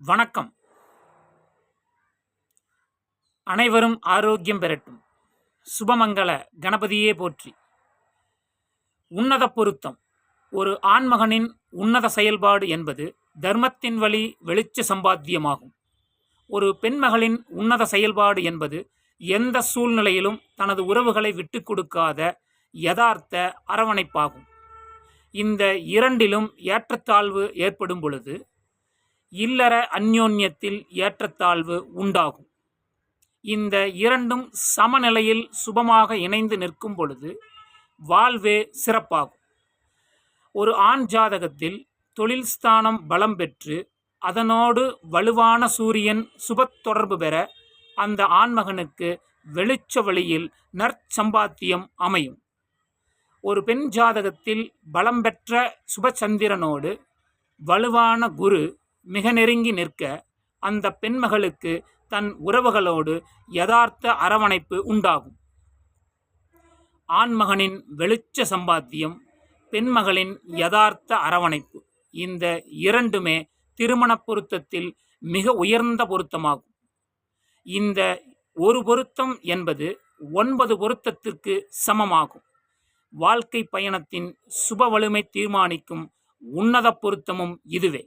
வணக்கம். அனைவரும் ஆரோக்கியம் பெறட்டும். சுபமங்கள கணபதியே போற்றி. உன்னத பொருத்தம். ஒரு ஆண்மகனின் உன்னத செயல்பாடு என்பது தர்மத்தின் வழி வெளிச்ச சம்பாத்தியமாகும். ஒரு பெண்மகளின் உன்னத செயல்பாடு என்பது எந்த சூழ்நிலையிலும் தனது உறவுகளை விட்டுக் கொடுக்காத யதார்த்த அரவணைப்பாகும். இந்த இரண்டிலும் ஏற்றத்தாழ்வு ஏற்படும் பொழுது இல்லற அந்யோன்யத்தில் ஏற்றத்தாழ்வு உண்டாகும். இந்த இரண்டும் சமநிலையில் சுபமாக இணைந்து நிற்கும் பொழுது வாழ்வே சிறப்பாகும். ஒரு ஆண் ஜாதகத்தில் தொழில் ஸ்தானம் பலம் பெற்று அதனோடு வலுவான சூரியன் சுபத் தொடர்பு பெற அந்த ஆண்மகனுக்கு வெளிச்ச வழியில் நற்சம்பாத்தியம் அமையும். ஒரு பெண் ஜாதகத்தில் பலம் பெற்ற சுபச்சந்திரனோடு வலுவான குரு மிக நெருங்கி நிற்க அந்த பெண்மகளுக்கு தன் உறவுகளோடு யதார்த்த அரவணைப்பு உண்டாகும். ஆண்மகனின் வெளிச்ச சம்பாத்தியம், பெண்மகளின் யதார்த்த அரவணைப்பு, இந்த இரண்டுமே திருமண பொருத்தத்தில் மிக உயர்ந்த பொருத்தமாகும். இந்த ஒரு பொருத்தம் என்பது 9 பொருத்தத்திற்கு சமமாகும். வாழ்க்கை பயணத்தின் சுப வலிமை தீர்மானிக்கும் உன்னத பொருத்தமும் இதுவே.